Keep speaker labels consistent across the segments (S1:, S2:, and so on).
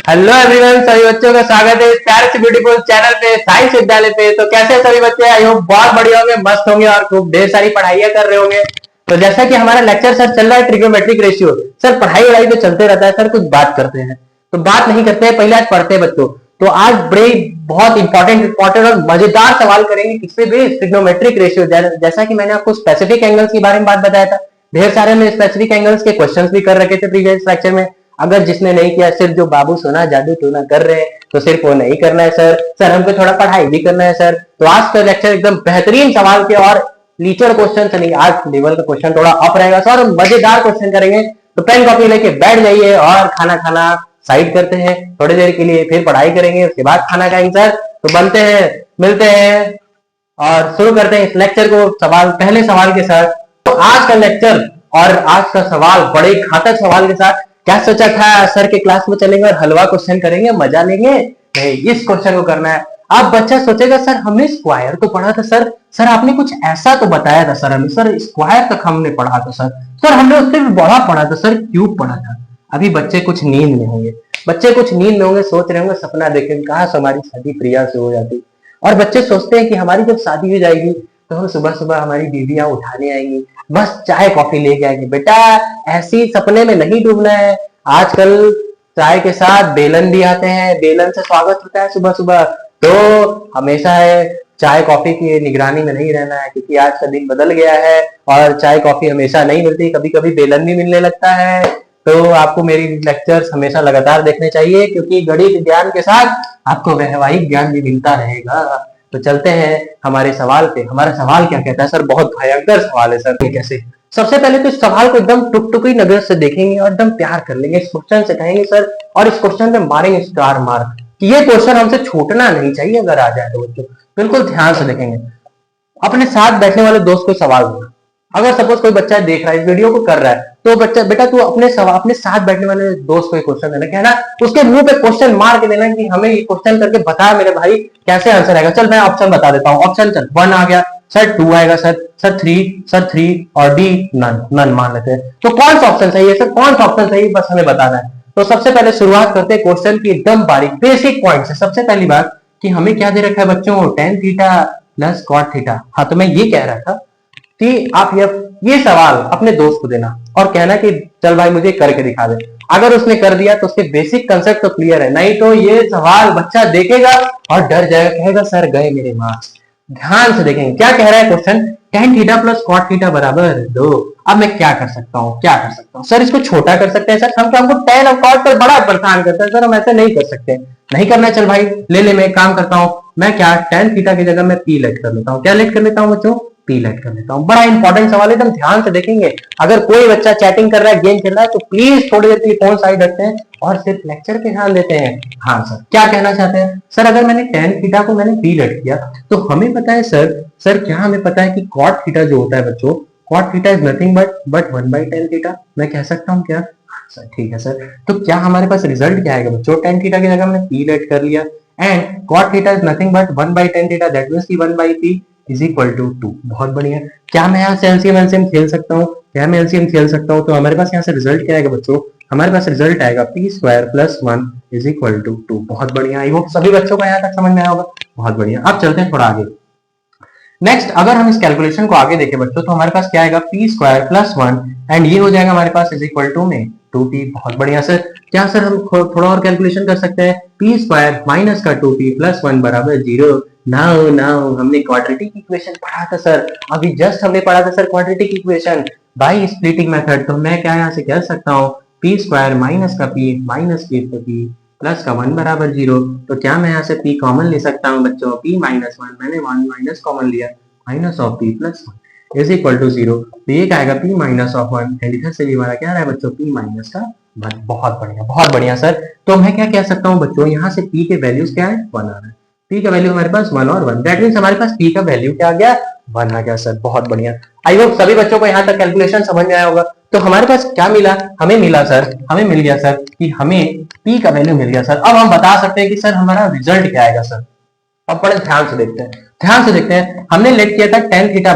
S1: Hello everyone, सभी बच्चों का स्वागत है इस प्यारे से ब्यूटीफुल चैनल पे साइंस विद्यालय पे। तो कैसे हैं सभी बच्चे? आई होप बहुत बढ़िया होंगे, मस्त होंगे और खूब ढेर सारी पढ़ाइयां कर रहे होंगे। तो जैसा कि हमारा लेक्चर सर चल रहा है ट्रिग्नोमेट्रिक रेशियो। सर पढ़ाई वढ़ाई तो चलते रहता है सर, कुछ बात करते हैं तो बात नहीं करते हैं, पहले आज पढ़ते हैं बच्चों। तो आज बड़े बहुत इंपॉर्टेंट और मजेदार सवाल करेंगे किससे भी, ट्रिग्नोमेट्रिक रेशियो। जैसा कि मैंने आपको स्पेसिफिक एंगल्स के बारे में बात बताया था, ढेर सारे में स्पेसिफिक एंगल्स के क्वेश्चंस भी कर रखे थे प्रीवियस लेक्चर में। अगर जिसने नहीं किया, सिर्फ जो बाबू सोना जादू टोना कर रहे हैं तो सिर्फ वो नहीं करना है सर। सर हमको थोड़ा पढ़ाई भी करना है सर। तो आज का लेक्चर एकदम बेहतरीन सवाल के और लीचर क्वेश्चन से नहीं, आज लेवल का क्वेश्चन थोड़ा अप रहेगा सर, मजेदार क्वेश्चन करेंगे। तो पेन कॉपी लेके बैठ जाइए और खाना खाना साइड करते हैं थोड़ी देर के लिए, फिर पढ़ाई करेंगे, उसके बाद खाना खाएंगे सर। तो बनते हैं, मिलते हैं और शुरू करते हैं इस लेक्चर को पहले सवाल के साथ। तो आज का लेक्चर और आज का सवाल बड़े घातक सवाल के साथ। क्या सोचा था सर के क्लास में चलेंगे और हलवा क्वेश्चन करेंगे, मजा लेंगे? नहीं, इस क्वेश्चन को करना है। अब बच्चा सोचेगा सर हमने स्क्वायर तो पढ़ा था सर, सर आपने कुछ ऐसा तो बताया था सर हमें, सर स्क्वायर तक हमने पढ़ा था सर, सर हमने उससे भी बड़ा पढ़ा था सर, क्यूब पढ़ा था। अभी बच्चे कुछ नींद में होंगे, बच्चे कुछ नींद में होंगे, सोच रहे होंगे, सपना देखेंगे काश हमारी शादी प्रिया से हो जाती। और बच्चे सोचते हैं कि हमारी जब शादी हो जाएगी तो हम सुबह सुबह हमारी बीवियां उठाने आएंगी, बस चाय कॉफी लेके आएंगे। बेटा ऐसी सपने में नहीं डूबना है। आजकल चाय के साथ बेलन भी आते हैं, बेलन से स्वागत होता है सुबह सुबह। तो हमेशा है चाय कॉफी की निगरानी में नहीं रहना है, क्योंकि आज का दिन बदल गया है और चाय कॉफी हमेशा नहीं मिलती, कभी कभी बेलन भी मिलने लगता है। तो आपको मेरी लेक्चर्स हमेशा लगातार देखने चाहिए, क्योंकि गणित ज्ञान के साथ आपको वैवाहिक ज्ञान भी मिलता रहेगा। तो चलते हैं हमारे सवाल पे। हमारा सवाल क्या कहता है सर? बहुत भयंकर सवाल है सर। कैसे? सबसे पहले तो इस सवाल को एकदम टुकटुकी नजर से देखेंगे और एकदम प्यार कर लेंगे। इस क्वेश्चन से कहेंगे सर, और इस क्वेश्चन पे मारेंगे स्टार मार्क कि ये क्वेश्चन हमसे छूटना नहीं चाहिए अगर आ जाए तो। बच्चों बिल्कुल ध्यान से देखेंगे। अपने साथ बैठने वाले दोस्त को सवाल देना। अगर सपोज कोई बच्चा देख रहा है, इस वीडियो को कर रहा है, तो बच्चा बेटा तू अपने साथ बैठने वाले दोस्त को क्वेश्चन देना, कहना उसके मुंह पे क्वेश्चन मार के देना कि हमें ये क्वेश्चन करके बता मेरे भाई कैसे आंसर आएगा। चल मैं ऑप्शन बता देता हूँ। ऑप्शन चल 1 आ गया सर, 2 आएगा सर 3 और डी नन मान लेते हैं। तो कौन सा ऑप्शन सही है सर? कौन सा ऑप्शन सही, बस हमें बताना है। तो सबसे पहले शुरुआत करते हैं क्वेश्चन की एकदम बारीक बेसिक पॉइंट से। सबसे पहली बात कि हमें क्या दे रखा है बच्चों, tan theta plus cot theta. हाँ तो मैं ये कह रहा था कि आप ये सवाल अपने दोस्त को देना और कहना कि चल भाई मुझे करके दिखा दे। अगर उसने कर दिया तो उसके बेसिक कंसेप्ट तो क्लियर है, नहीं तो ये सवाल बच्चा देखेगा और डर जाएगा, कहेगा सर गए मेरे मार्क्स। ध्यान से देखेंगे क्या कह रहा है question. tan theta plus cot theta बराबर 2। अब मैं क्या कर सकता हूँ सर? इसको छोटा कर सकते हैं सर। हमको tan और cot पर बड़ा परेशान करता है सर, हम ऐसे नहीं कर सकते। नहीं करना, चल भाई ले मैं एक काम करता हूँ, मैं क्या tan थीटा की जगह मैं p लेट कर लेता हूँ। क्या लेट कर लेता हूँ बच्चों? p लेट कर लेता हूँ। बड़ा इंपॉर्टेंट सवाल है, एकदम ध्यान से देखेंगे। अगर कोई बच्चा चैटिंग कर रहा है, गेम खेल रहा है, तो प्लीज थोड़ी देर के लिए फोन साइड रखते हैं और सिर्फ लेक्चर पे ध्यान देते हैं। हाँ सर क्या कहना चाहते हैं? सर अगर मैंने tan थीटा को मैंने p लेट किया तो हमें पता है सर क्या हमें पता है कि cot थीटा जो होता है बच्चों, cot theta is nothing but 1/tan theta. मैं कह सकता हूँ क्या? सर ठीक है सर। तो क्या हमारे पास रिजल्ट क्या आएगा बच्चों? tan थीटा की जगह हमने p लेट कर लिया and cot theta is nothing but 1/tan theta, that means कि 1/p इज इक्वल टू 2। बहुत बढ़िया। क्या मैं यहाँ से एलसीएम खेल सकता हूँ? क्या मैं एलसीएम खेल सकता हूँ? तो हमारे पास यहाँ से रिजल्ट क्या आएगा बच्चों? हमारे पास रिजल्ट आएगा p square plus 1 is equal to 2। बहुत बढ़िया। आई होप सभी बच्चों को यहाँ तक समझ में आया होगा। बहुत बढ़िया। अब चलते हैं थोड़ा आगे। नेक्स्ट अगर हम इस कैलकुलेशन को आगे देखें बच्चों, तो हमारे पास क्या आएगा? p स्क्वायर प्लस 1 एंड ये हो जाएगा हमारे पास इज इक्वल टू में 2p। बहुत बढ़िया सर। क्या सर हम थोड़ा और कैलकुलेशन कर सकते हैं? p स्क्वायर माइनस का 2p प्लस 1 बराबर 0। नाउ हमने क्वाड्रेटिक इक्वेशन पढ़ा था सर, अभी जस्ट हमने पढ़ा था sir quadratic equation by splitting method. तो मैं क्या यहाँ से कह सकता हूँ p स्क्वायर माइनस का p माइनस k तो p प्लस का 1 बराबर 0। तो क्या मैं यहाँ से p कॉमन ले सकता हूँ बच्चों? p माइनस 1, मैंने 1 माइनस कॉमन लिया, minus of p plus 1 is equal to 0। तो ये क्या आएगा? p माइनस ऑफ 1 एंड इधर से भी हमारा क्या रहा है बच्चों? p माइनस का 1। बहुत बढ़िया सर। तो मैं क्या कह सकता हूँ बच्चों, यहाँ से p के वैल्यूज क्या है? 1 आ रहा है। p का वैल्यू हमारे पास 1 और 1, दैट मींस हमारे पास p का वैल्यू क्या आ गया? 1 आ गया सर। बहुत बढ़िया। आई होप सभी बच्चों को यहाँ तक कैलकुलेशन समझ में आया होगा। तो हमारे पास क्या मिला? हमें मिल गया सर कि हमें p का वैल्यू मिल गया सर। अब हम बता सकते हैं कि सर हमारा रिजल्ट क्या आएगा सर। अब बड़े ध्यान से देखते हैं। हमने लेट किया था tan थीटा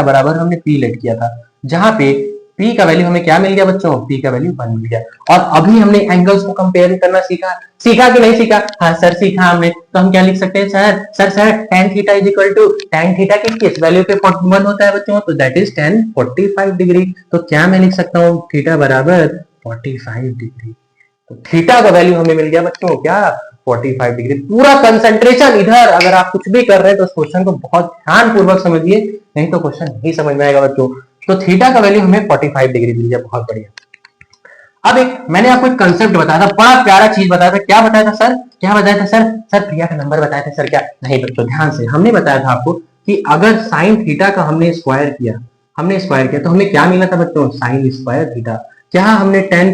S1: बराबर हमने p लेट किया था, जहां पे P का वैल्यू हमें क्या मिल गया बच्चों, P का वैल्यू 1 मिल गया। और अभी हमने एंगल्स को कंपेयर करना सीखा, सीखा कि नहीं सीखा? हाँ सर सीखा हमने। तो हम क्या लिख सकते हैं sir tan theta is equal to tan theta के किस वैल्यू पे 1 होता है बच्चों, तो दैट इज tan 45 डिग्री। तो क्या मैं लिख सकता हूँ थीटा बराबर 45 डिग्री। तो थीटा का वैल्यू हमें मिल गया बच्चों क्या, 45 डिग्री। पूरा कंसंट्रेशन इधर, अगर आप कुछ भी कर रहे हैं तो इस क्वेश्चन को बहुत ध्यान पूर्वक समझिए, नहीं तो क्वेश्चन नहीं समझ में आएगा बच्चों। तो थीटा का वैल्यू हमें 45 डिग्री मिल गया, बहुत बढ़िया। अब एक मैंने आपको एक कंसेप्ट बताया था, बड़ा प्यारा चीज बताया था। क्या बताया था सर, क्या बताया था सर प्रिया का नंबर बताया था सर, क्या नहीं बच्चों ध्यान से, हमने बताया था आपको कि अगर साइन थीटा का हमने स्क्वायर किया तो हमें क्या मिला था बच्चों, साइन स्क्वायर थीटा। क्या हमने टेन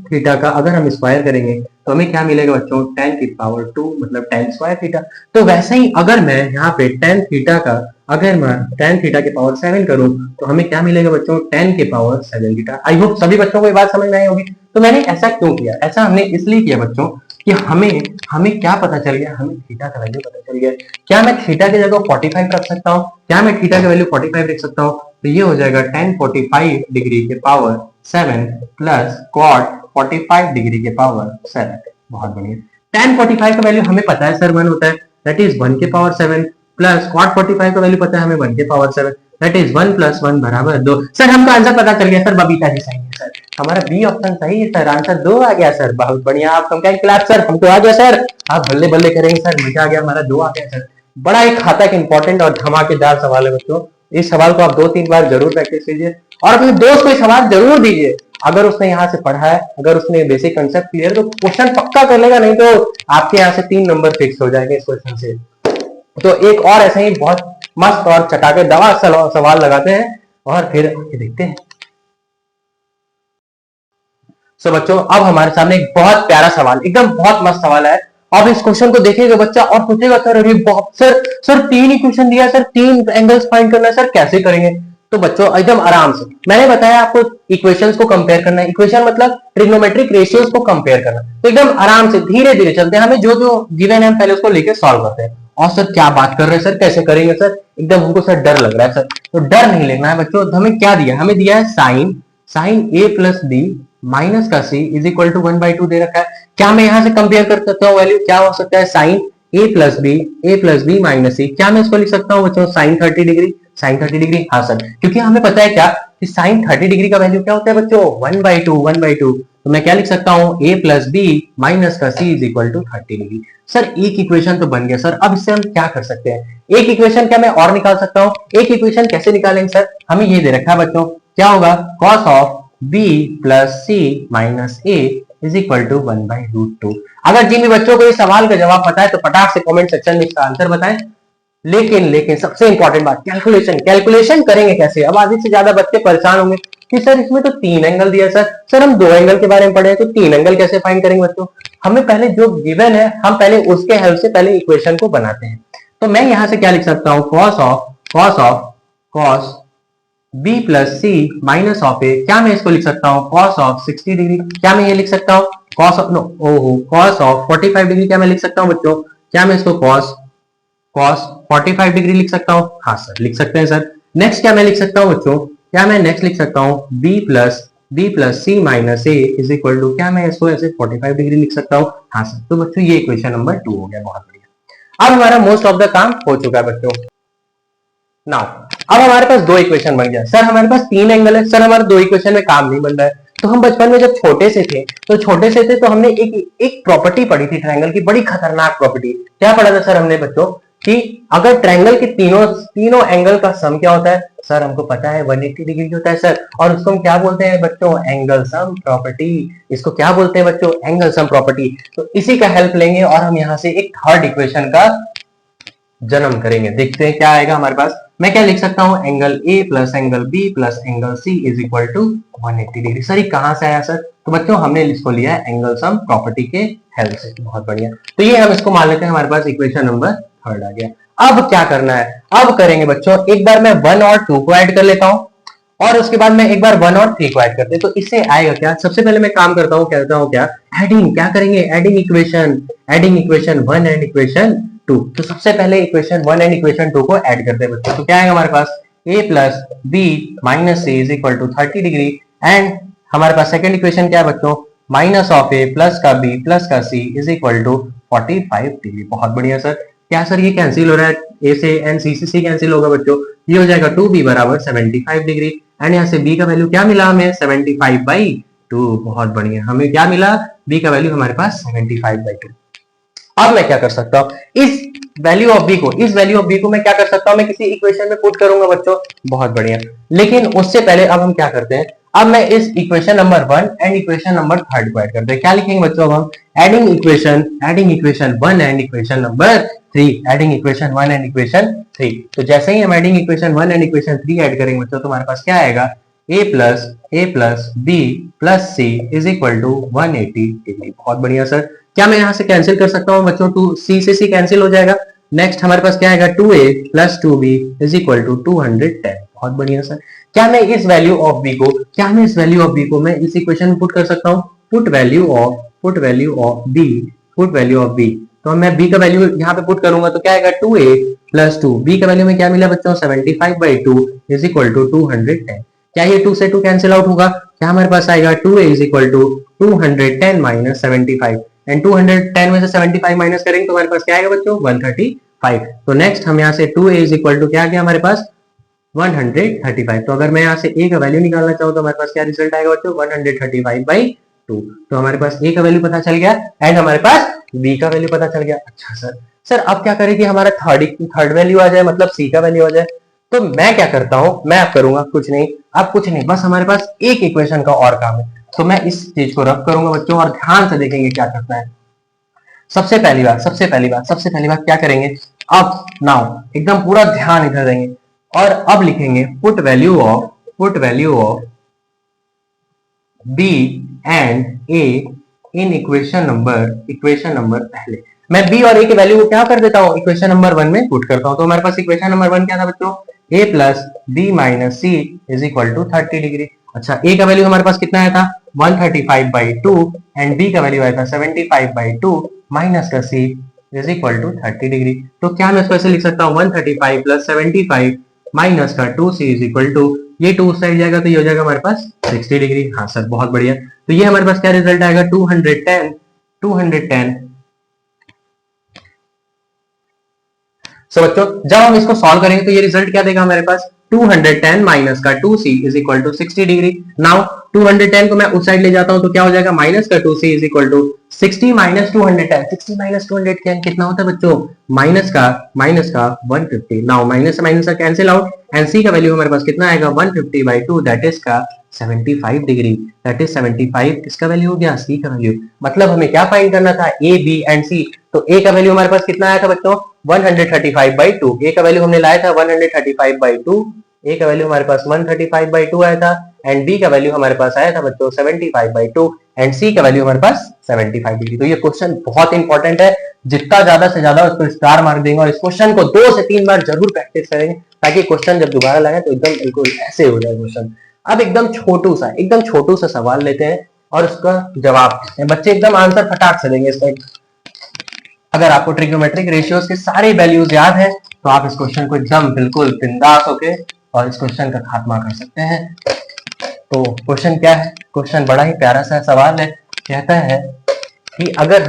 S1: थीटा का अगर हम स्क्वायर करेंगे तो हमें क्या मिलेगा बच्चों, 10 की पावर 2 मतलब tan स्क्वायर थीटा। तो वैसे ही अगर मैं यहाँ पे tan थीटा का अगर मैं tan थीटा के पावर 7 करूं तो हमें क्या मिलेगा बच्चों, 10 के पावर 7 थीटा। आई होप सभी बच्चों को ये बात समझ में आई होगी। तो मैंने ऐसा क्यों किया, ऐसा हमने इसलिए किया बच्चों कि हमें क्या पता चल गया, हमें थीटा का वैल्यू पता चल गया। क्या मैं थीटा की जगह 45 रख सकता हूँ, क्या मैं थीटा का वैल्यू 45 रख सकता हूँ? तो ये हो जाएगा tan 45 डिग्री के पावर 7 प्लस cot 45 डिग्री के पावर 7। बहुत बढ़िया। tan 45 का वैल्यू हमें पता है सर 1 होता है, दैट इज 1 के पावर 7 प्लस cot 45 का वैल्यू पता है हमें 1 के पावर 7, दैट इज 1 + 1 बराबर 2। सर हमका आंसर पता चल गया सर, बबीता जी सही है सर, हमारा बी ऑप्शन सही है सर, आंसर 2 आ गया सर। बहुत बढ़िया, आप कम क्लास सर, हमको आ गया सर, आप बल्ले बल्ले करेंगे सर, मजा आ गया, हमारा 2 आ गया सर। बड़ा एक खाता एक इंपॉर्टेंट और धमाकेदार सवाल है बच्चों। इस सवाल को आप 2-3 बार जरूर प्रैक्टिस कीजिए और अपने दोस्त को ये सवाल जरूर दीजिए। अगर उसने यहाँ से पढ़ा है, अगर उसने बेसिक कंसेप्ट क्लियर, तो क्वेश्चन पक्का कर लेगा, नहीं तो आपके यहाँ से 3 नंबर फिक्स हो जाएंगे इस क्वेश्चन से। तो एक और ऐसे ही बहुत मस्त और चटाकेदार सवाल लगाते हैं और फिर देखते हैं। सो बच्चों अब हमारे सामने एक बहुत प्यारा सवाल, एकदम बहुत मस्त सवाल है। अब इस क्वेश्चन को देखेगा बच्चा और पूछेगा सर अरे सर 3 इक्वेशन दिया सर, 3 एंगल्स फाइंड करना है सर, कैसे करेंगे? तो बच्चों एकदम आराम से, मैंने बताया आपको इक्वेशंस को कंपेयर करना है, इक्वेशन मतलब ट्रिग्नोमेट्रिक रेशियोज को कंपेयर करना। तो एकदम आराम से धीरे धीरे चलते हैं, हमें जो जो गिवन है पहले उसको लेके सॉल्व करते हैं। और सर क्या बात कर रहे हैं सर, कैसे करेंगे सर, एकदम हमको सर डर लग रहा है सर। तो डर नहीं लेना है बच्चों, हमें क्या दिया, हमें दिया है साइन ए प्लस बी माइनस का सी इज इक्वल टू 1/2 दे रखा है। क्या मैं यहां से कंपेयर कर सकता हूँ वैल्यू, क्या हो सकता है साइन ए प्लस बी माइनस सी, क्या मैं इसको लिख सकता हूँ बच्चों साइन 30 डिग्री, हाँ सर, क्योंकि हमें पता है क्या कि साइन 30 डिग्री का वैल्यू क्या होता है बच्चों 1/2। तो मैं क्या लिख सकता हूँ a प्लस बी माइनस का c is equal to 30 degree. Sir एक इक्वेशन तो बन गया सर, अब इससे हम क्या कर सकते हैं, एक इक्वेशन क्या मैं और निकाल सकता हूँ? एक इक्वेशन कैसे निकालेंगे सर, हमें ये दे रखा है बच्चों, क्या होगा cos of b plus c minus a is equal to 1/√2। अगर जिन भी बच्चों को इस सवाल का जवाब पता है तो फटाक से कमेंट सेक्शन में इसका आंसर बताएं। लेकिन सबसे इंपॉर्टेंट बात, कैलकुलेशन करेंगे कैसे? अब आधे से ज्यादा बच्चे परेशान होंगे कि सर इसमें तो 3 एंगल दिया सर हम 2 एंगल के बारे में पढ़े हैं, तो 3 एंगल कैसे फाइंड करेंगे बच्चों? हमें पहले जो गिवन है हम पहले उसके हेल्प से पहले इक्वेशन को बनाते हैं। तो मैं यहां से क्या लिख सकता हूं, cos b plus C minus of A, क्या मैं इसको लिख सकता हूं cos ऑफ 60 डिग्री, क्या मैं ये लिख सकता हूं cos ऑफ 45 डिग्री, क्या मैं लिख सकता हूं बच्चों, क्या मैं इसको cos 45 डिग्री लिख सकता हूं? हाँ सर लिख सकते हैं सर। नेक्स्ट क्या मैं लिख सकता हूं बच्चों, क्या मैं नेक्स्ट लिख सकता हूं b plus C minus a is equal to, क्या मैं इसको ऐसे 45 डिग्री लिख सकता हूं? हाँ सर। तो बच्चों ये इक्वेशन नंबर 2 हो गया, बहुत बढ़िया। अब हमारा मोस्ट ऑफ द काम हो चुका है बच्चों। नाउ अब हमारे पास 2 इक्वेशन बन गया। सर हमारे पास 3 एंगल है, सर हमारे 2 इक्वेशन में काम नहीं बन रहा है। तो हम बचपन में जब छोटे से थे तो हमने एक प्रॉपर्टी पढ़ी थी ट्रायंगल की, बड़ी खतरनाक प्रॉपर्टी। क्या पढ़ा था सर हमने बच्चों कि अगर ट्रायंगल के तीनों एंगल का सम क्या होता है? सर हमको पता है 180 डिग्री होता है सर, और उसको हम क्या बोलते हैं बच्चों, एंगल सम प्रॉपर्टी। इसको क्या बोलते हैं बच्चों, एंगल सम प्रॉपर्टी। तो इसी का हेल्प लेंगे और हम यहाँ से एक थर्ड इक्वेशन का जन्म करेंगे। देखते हैं क्या आएगा हमारे पास। मैं क्या लिख सकता हूं, angle a plus angle b plus angle c is equal to 180 degree. Sir ये कहां से आया सर? तो बच्चों हमने इसको लिया है एंगल सम प्रॉपर्टी के हेल्प से, बहुत बढ़िया। तो ये हम इसको मान लेते हैं, हमारे पास इक्वेशन नंबर 3 आ गया। अब क्या करना है, अब करेंगे बच्चों, एक बार मैं 1 और 2 को ऐड कर लेता हूं और उसके बाद मैं एक बार 1 और 3 को ऐड करते हैं। तो इससे आएगा क्या, सबसे पहले मैं काम करता हूं, कहता हूं क्या, एडिंग। क्या करेंगे, एडिंग इक्वेशन 1 एंड इक्वेशन 2। तो सबसे पहले इक्वेशन 1 एंड इक्वेशन 2 को ऐड करते हैं बच्चों। तो क्या आएगा हमारे पास, A plus B minus C is equal to 30 degree. And हमारे पास सेकंड इक्वेशन क्या है बच्चों, माइनस ऑफ ए प्लस का बी प्लस का C is equal to 45 degree. बहुत बढ़िया सर। क्या सर ये कैंसिल हो रहा है, ए से एंड सी से सी कैंसिल होगा बच्चों, ये हो जाएगा 2b बराबर 75 डिग्री। एंड यहाँ से b का वैल्यू क्या मिला हमें, 75/2। बहुत बढ़िया, हमें क्या मिला, b का वैल्यू हमारे पास 75/2। अब मैं क्या कर सकता हूँ, इस वैल्यू ऑफ बी को मैं क्या कर सकता हूँ, मैं किसी इक्वेशन में पुट करूंगा बच्चों। बहुत बढ़िया, लेकिन उससे पहले अब हम क्या करते हैं, अब मैं इस equation number 1 and equation number 3 को ऐड करते हैं। क्या लिखेंगे बच्चों, अब हम adding equation 1 and equation number 3, adding equation 1 and equation 3। तो जैसे ही हम adding equation 1 and equation 3 add करेंगे बच्चों, तो हमारे पास क्या आएगा, a plus b plus c is equal to 180 degree. बहुत बढ़िया सर। क्या मैं यहाँ से कैंसिल कर सकता हूँ बच्चों, टू सी से सी कैंसिल हो जाएगा। नेक्स्ट हमारे पास क्या आएगा, 2a plus 2b is equal to 210। बहुत बढ़िया सर। क्या मैं इस वैल्यू ऑफ b को मैं इस इक्वेशन में पुट कर सकता हूँ, पुट वैल्यू ऑफ b। तो मैं b का वैल्यू यहाँ पे पुट करूंगा तो क्या आएगा, 2a प्लस 2 b का वैल्यू में क्या मिला बच्चों, 75/2 इज इक्वल टू 210। क्या ये 2 से 2 कैंसिल आउट होगा, क्या हमारे पास आएगा 2a is equal to 210 minus 75। And 210 में से 75 माइनस करेंगे तो हमारे पास क्या आएगा बच्चों, 135। तो नेक्स्ट हम यहाँ से 2a इज इक्वल टू क्या आ गया हमारे पास, 135। तो अगर मैं यहाँ से a का वैल्यू निकालना चाहूँ तो हमारे पास क्या रिजल्ट आएगा बच्चों, 135/2। तो हमारे पास a का वैल्यू पता चल गया एंड हमारे पास b का वैल्यू पता चल गया। अच्छा सर अब क्या करें कि हमारा थर्ड वैल्यू आ जाए, मतलब c का वैल्यू आ जाए। तो मैं क्या करता हूं, मैं आप करूंगा कुछ नहीं, बस हमारे पास एक इक्वेशन का और काम है। तो मैं इस चीज को रब करूंगा बच्चों और ध्यान से देखेंगे क्या करता है। सबसे पहली बात क्या करेंगे, अब नाउ एकदम पूरा ध्यान इधर देंगे और अब लिखेंगे put value of B and A in equation number पहले। मैं बी और ए के वैल्यू को क्या कर देता हूँ, इक्वेशन नंबर 1 में पुट करता हूँ। तो हमारे पास इक्वेशन नंबर 1 क्या था बच्चों, a plus B minus C is equal to 30 degree. अच्छा, a का वैल्यू हमारे पास कितना आया था, 135/2 एंड b का वैल्यू आया था 75/2 माइनस का c is equal to 30 degree. तो क्या मैं इसको ऐसे लिख सकता हूँ, 135 प्लस 75 माइनस का 2c इज इक्वल टू, ये 2 साइड जाएगा तो ये हो जाएगा हमारे पास 60 डिग्री। हाँ सर, बहुत बढ़िया। तो ये हमारे पास क्या रिजल्ट आएगा, 210। सो बच्चों जब हम इसको सॉल्व करेंगे तो ये रिजल्ट क्या देगा हमारे पास, 210 माइनस का 2c is equal to 60 degree. Now 210 को मैं उस साइड ले जाता हूं तो क्या हो जाएगा, माइनस का 2c is equal to 60 minus 210। 60 minus 210 कितना होता है बच्चों, माइनस का 150। नाउ माइनस से माइनस का कैंसिल आउट एंड c का वैल्यू हमारे पास कितना आएगा, 150/2 दैट इज का 75 डिग्री। दैट इज 75 किसका वैल्यू हो गया, c का वैल्यू। मतलब हमें क्या फाइंड करना था, a b एंड c। तो a का वैल्यू हमारे पास कितना आया था बच्चों, 135/2। a का वैल्यू हमने लाया था 135/2, a का वैल्यू हमारे पास 135/2 आया था एंड b का वैल्यू हमारे पास आया था बच्चों 75/2 एंड c का वैल्यू हमारे पास 75 डिग्री। तो ये क्वेश्चन बहुत इंपॉर्टेंट है, जितना ज्यादा से ज्यादा उसको स्टार मार्क देंगे और इस क्वेश्चन को 2 से 3 बार जरूर प्रैक्टिस करेंगे ताकि क्वेश्चन जब दोबारा लाए तो एकदम बिल्कुल ऐसे हो जाए क्वेश्चन। अब एकदम छोटू सा सवाल लेते हैं और उसका जवाब देते हैं। बच्चे एकदम आंसर फटाक से देंगे इसका। अगर आपको ट्रिग्नोमेट्रिक रेशियोज के सारे वैल्यूज याद है तो आप इस क्वेश्चन को एकदम बिल्कुल बिंदास होके और इस क्वेश्चन का खात्मा कर सकते हैं। तो क्वेश्चन क्या है, क्वेश्चन बड़ा ही प्यारा सा सवाल है। कहता है कि अगर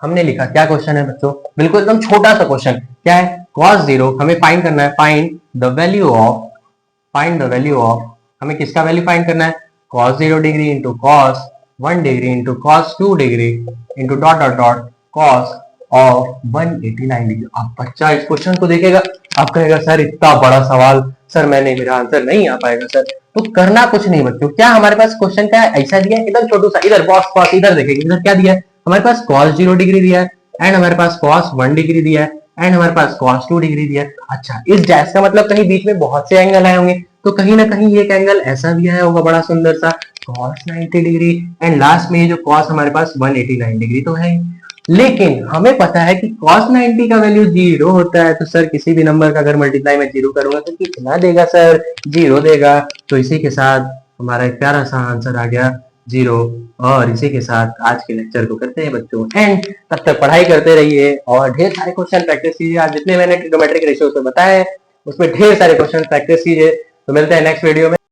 S1: हमने लिखा, क्या क्वेश्चन है बच्चों, बिल्कुल एकदम छोटा सा क्वेश्चन। क्या है, cos 0 हमें फाइंड करना है, फाइंड द वैल्यू ऑफ हमें किसका वैल्यू फाइंड करना है, cos 0 degree into cos 1 degree into cos 2 degree into dot dot dot cos of 189 degree. अब बच्चा इस क्वेश्चन को देखेगा, अब कहेगा सर इतना बड़ा सवाल, सर मेरा आंसर नहीं आ पाएगा सर। तो करना कुछ नहीं बच्चों, क्या हमारे पास क्वेश्चन क्या है, ऐसा दिया है एकदम छोटू सा। इधर बॉस इधर देखेंगे, इधर क्या दिया है हमारे पास, cos 0 डिग्री दिया है एंड हमारे पास cos 1 डिग्री दिया है एंड हमारे पास cos 2 डिग्री दिया है। अच्छा, इस डैश का मतलब कहीं बीच में बहुत से एंगल आए होंगे, तो कहीं ना कहीं एक एंगल ऐसा भी आया होगा बड़ा सुंदर सा cos 90 डिग्री एंड लास्ट में ये जो cos हमारे पास 189 डिग्री तो है। लेकिन हमें पता है कि cos 90 का वैल्यू 0 होता है। तो सर किसी भी नंबर का अगर मल्टीप्लाई में 0 करूंगा तो कितना देगा सर, 0 देगा। तो इसी के साथ हमारा एक प्यारा सा आंसर आ गया 0। और इसी के साथ आज के लेक्चर को करते हैं बच्चों एंड। तब तक पढ़ाई करते रहिए और ढेर सारे क्वेश्चन प्रैक्टिस कीजिए। आज जितने मैंने ट्रिग्नोमेट्रिक रेशियो से बताए उस पर ढेर सारे क्वेश्चन प्रैक्टिस कीजिए। तो मिलते हैं नेक्स्ट वीडियो में।